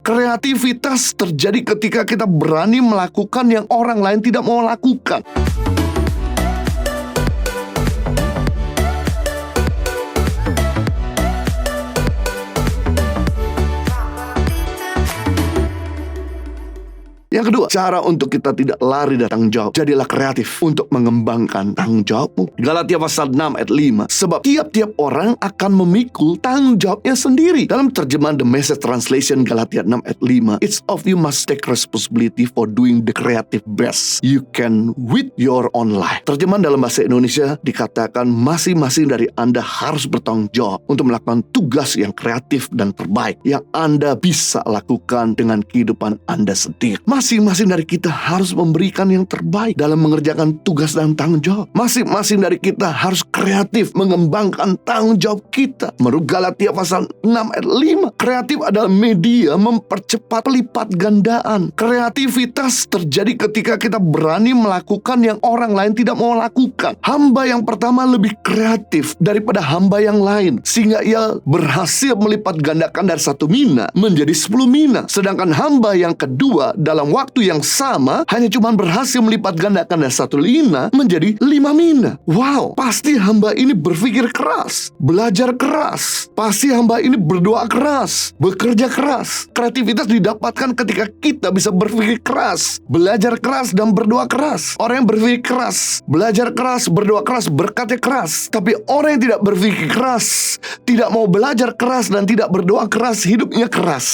Kreativitas terjadi ketika kita berani melakukan yang orang lain tidak mau lakukan. Yang kedua, cara untuk kita tidak lari dari tanggung jawab. Jadilah kreatif untuk mengembangkan tanggung jawabmu. Galatia pasal 6 ayat 5. Sebab tiap-tiap orang akan memikul tanggung jawabnya sendiri. Dalam terjemahan The Message Translation Galatia 6 ayat 5, each of you must take responsibility for doing the creative best you can with your own life. Terjemahan dalam bahasa Indonesia dikatakan masing-masing dari Anda harus bertanggung jawab untuk melakukan tugas yang kreatif dan terbaik yang Anda bisa lakukan dengan kehidupan Anda sendiri. Masing-masing dari kita harus memberikan yang terbaik dalam mengerjakan tugas dan tanggung jawab. Masing-masing dari kita harus kreatif mengembangkan tanggung jawab kita. Menurut Galatia pasal 6 ayat 5, kreatif adalah media mempercepat pelipat gandaan. Kreativitas terjadi ketika kita berani melakukan yang orang lain tidak mau lakukan. Hamba yang pertama lebih kreatif daripada hamba yang lain, sehingga ia berhasil melipat gandakan dari 1 mina menjadi 10 mina. Sedangkan hamba yang kedua dalam waktu yang sama hanya cuma berhasil melipat gandakan dari 1 lina menjadi 5 mina. Wow, pasti hamba ini berpikir keras, belajar keras. Pasti hamba ini berdoa keras, bekerja keras. Kreativitas didapatkan ketika kita bisa berpikir keras, belajar keras, dan berdoa keras. Orang yang berpikir keras, belajar keras, berdoa keras, berkata keras. Tapi orang yang tidak berpikir keras, tidak mau belajar keras, dan tidak berdoa keras, hidupnya keras.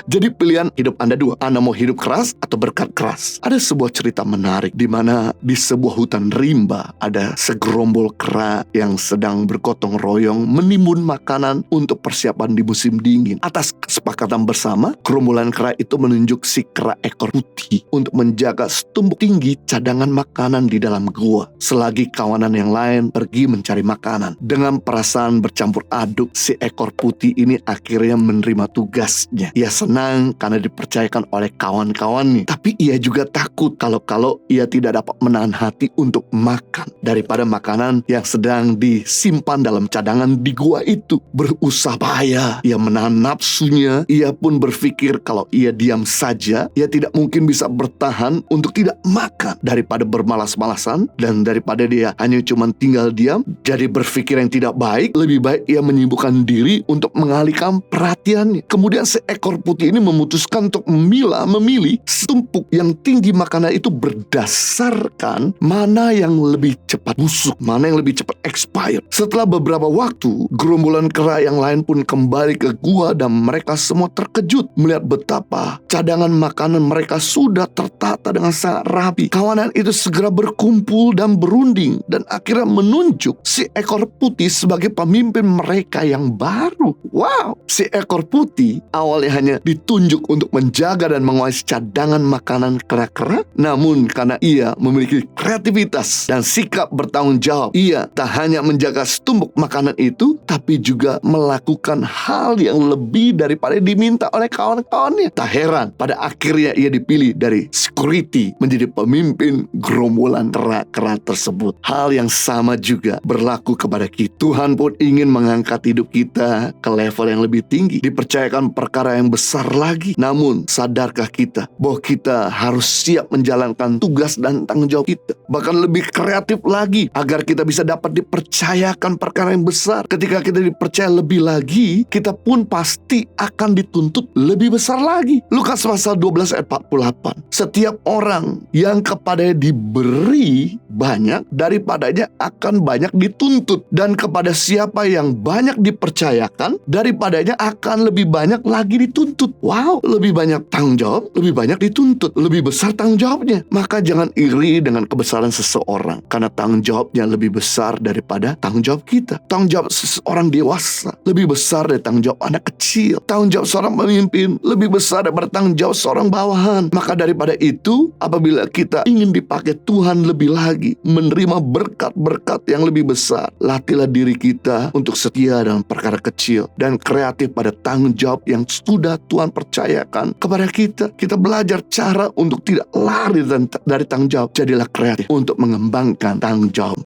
Jadi pilihan hidup Anda dua. Anda mau hidup keras atau berkat keras? Ada sebuah cerita menarik di mana di sebuah hutan rimba ada segerombol kera yang sedang bergotong royong menimbun makanan untuk persiapan di musim dingin. Atas kesepakatan bersama, gerombolan kera itu menunjuk si kera ekor putih untuk menjaga setumpuk tinggi cadangan makanan di dalam gua selagi kawanan yang lain pergi mencari makanan. Dengan perasaan bercampur aduk, si ekor putih ini akhirnya menerima tugasnya. Ia senang karena dipercayakan oleh kawan-kawannya, tapi ia juga takut kalau ia tidak dapat menahan hati untuk makan daripada makanan yang sedang disimpan dalam cadangan di gua itu. Berusaha payah ia menahan nafsunya. Ia pun berpikir kalau ia diam saja, ia tidak mungkin bisa bertahan untuk tidak makan. Daripada bermalas-malasan dan daripada dia hanya cuma tinggal diam, jadi berpikir yang tidak baik, lebih baik ia menyibukkan diri untuk mengalihkan perhatiannya. Kemudian seekor putih ini memutuskan untuk memilih setumpuk yang tinggi makanan itu berdasarkan mana yang lebih cepat busuk, mana yang lebih cepat expired. Setelah beberapa waktu, gerombolan kera yang lain pun kembali ke gua dan mereka semua terkejut melihat betapa cadangan makanan mereka sudah tertata dengan sangat rapi. Kawanan itu segera berkumpul dan berunding dan akhirnya menunjuk si ekor putih sebagai pemimpin mereka yang baru. Wow, si ekor putih awalnya hanya ditunjuk untuk menjaga dan menguasai cadangan makanan kera-kera, namun karena ia memiliki kreativitas dan sikap bertanggung jawab, ia tak hanya menjaga setumpuk makanan itu, tapi juga melakukan hal yang lebih daripada diminta oleh kawan-kawannya. Tak heran pada akhirnya ia dipilih dari security menjadi pemimpin gerombolan kera-kera tersebut. Hal yang sama juga berlaku kepada kita. Tuhan pun ingin mengangkat hidup kita ke level yang lebih tinggi, dipercayakan perkara yang besar lagi. Namun sadarkah kita bahwa kita harus siap menjalankan tugas dan tanggung jawab kita, bahkan lebih kreatif lagi agar kita bisa dapat dipercayakan perkara yang besar. Ketika kita dipercaya lebih lagi, kita pun pasti akan dituntut lebih besar lagi. Lukas pasal 12 ayat 48. Setiap orang yang kepadanya diberi banyak, daripadanya akan banyak dituntut, dan kepada siapa yang banyak dipercayakan, daripadanya akan lebih banyak lagi dituntut. Wow, lebih banyak tanggung jawab, lebih banyak dituntut, lebih besar tanggung jawabnya. Maka jangan iri dengan kebesaran seseorang, karena tanggung jawabnya lebih besar daripada tanggung jawab kita. Tanggung jawab seseorang dewasa lebih besar dari tanggung jawab anak kecil. Tanggung jawab seorang pemimpin lebih besar daripada tanggung jawab seorang bawahan. Maka daripada itu, apabila kita ingin dipakai Tuhan lebih lagi, menerima berkat-berkat yang lebih besar, latihlah diri kita untuk setia dalam perkara kecil dan kreatif pada tanggung jawab yang sudah Tuhan percayakan kepada kita. Kita belajar cara untuk tidak lari dari tanggung jawab. Jadilah kreatif untuk mengembangkan tanggung jawab.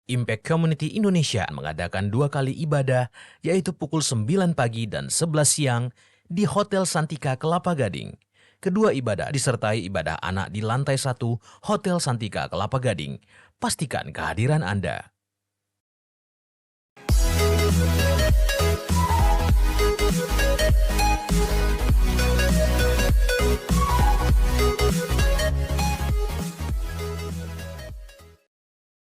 Impact Community Indonesia mengadakan 2 kali ibadah, yaitu pukul 9 pagi dan 11 siang di Hotel Santika Kelapa Gading. Kedua ibadah disertai ibadah anak di lantai 1 Hotel Santika Kelapa Gading. Pastikan kehadiran Anda.